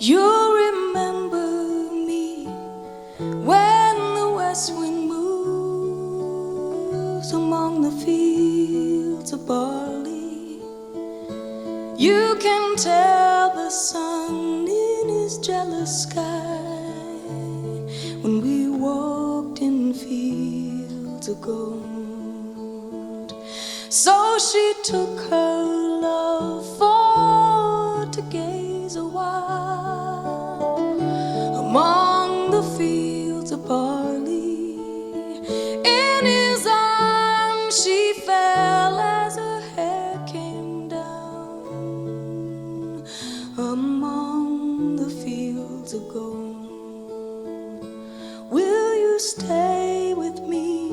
You remember me when the west wind moves among the fields of barley. You can tell the sun in his jealous sky when we walked in fields of gold. So she took her love for to gaze a while among the fields of barley. In his arms she fell as her hair came down among the fields of gold. Will you stay with me?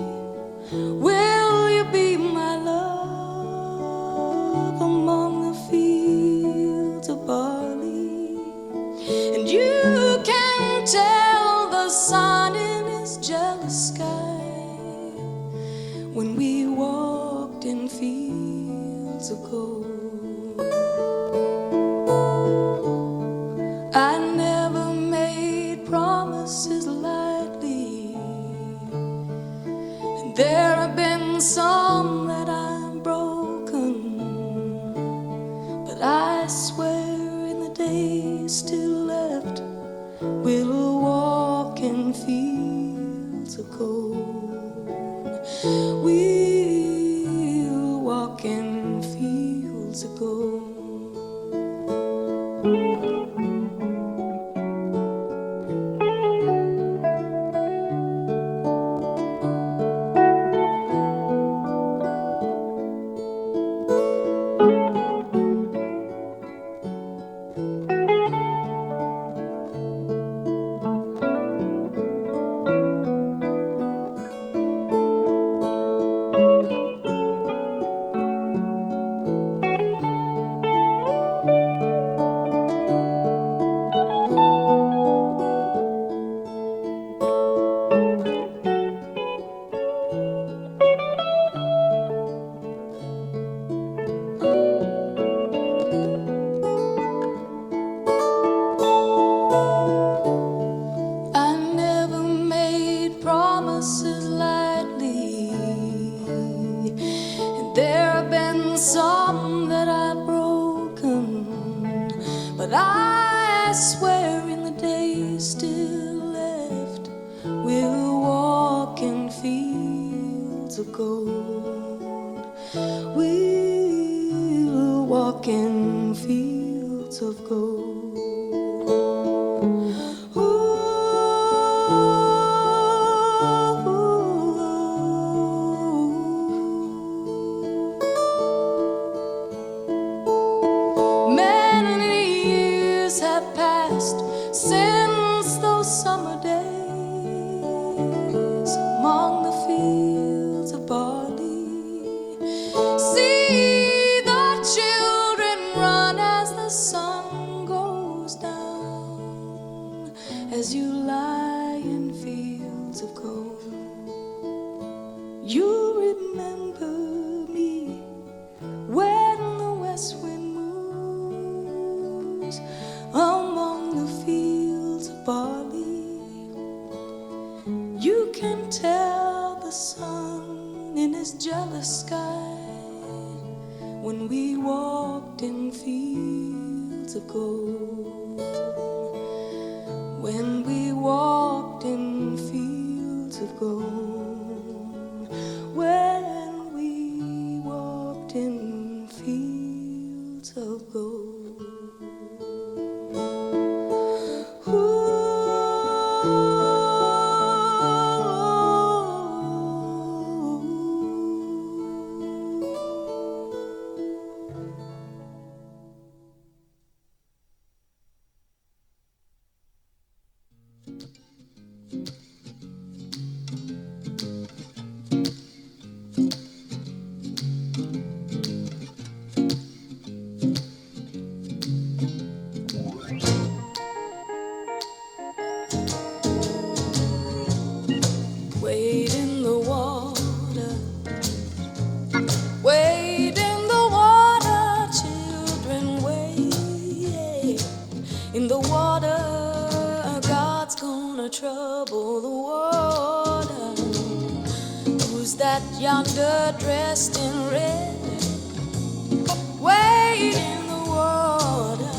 Will you be my love among the fields of barley? And you can tell the sun in his jealous sky when we walked in fields of gold. I never made promises lightly, and there have been some that I've broken, but I swear in the days still left we'll walk in fields of gold. We'll walk in fields of gold. Some that I've broken, but I swear in the days still left we'll walk in fields of gold. We'll walk in fields of gold. Since those summer days among the fields of barley, see the children run as the sun goes down, as you lie in fields of gold. You remember me when the west wind moves among the fields of barley. You can tell the sun in his jealous sky when we walked in fields of gold. When we walked in fields of gold. When we walked in fields of gold. In the water, God's gonna trouble the water. Who's that yonder dressed in red? Wade in the water.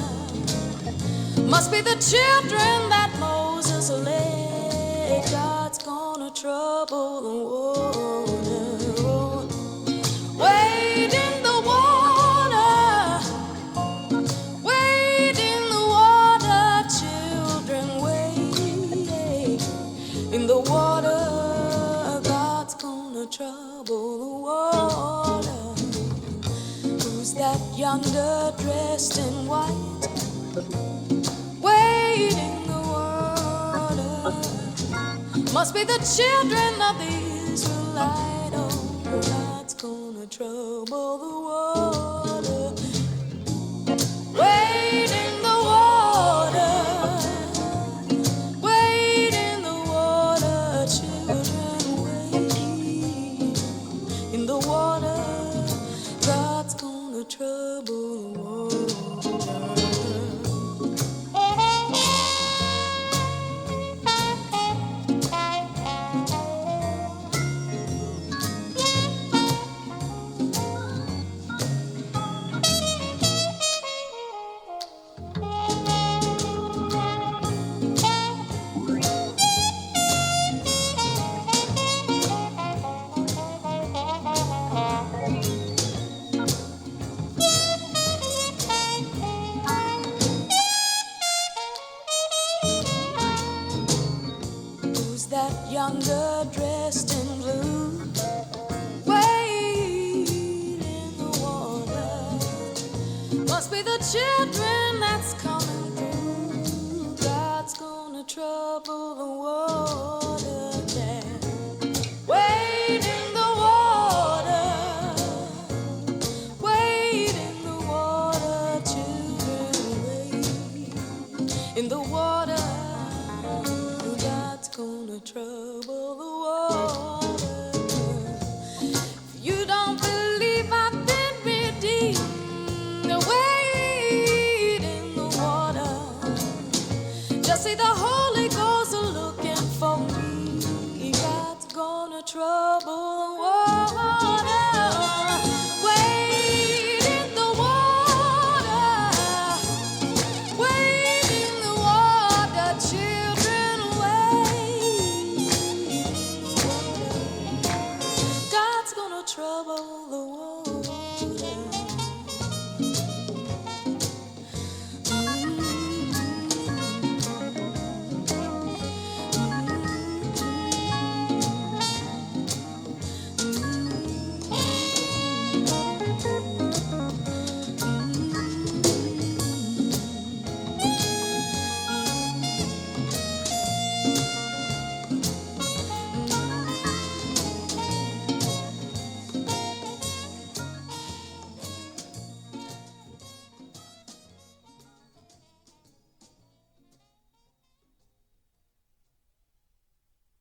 Must be the children that Moses led. God's gonna trouble the water. Wade in the water. Wade in the water, children, wade in the water. God's gonna trouble the water. Who's that yonder dressed in white? Wade in the water. Must be the children of the Israelite. Oh, God's gonna trouble the water. Wade in the water. Wade in the water, children, wade in the water. God's gonna trouble the water. Yonder dressed in blue, wade in the water. Must be the children that's coming through. God's gonna trouble the water, yeah. Wade in the water. Wade in the water, children, wade in the water. God's gonna trouble the water. If you don't believe I've been redeemed, wade in the water. Just see the whole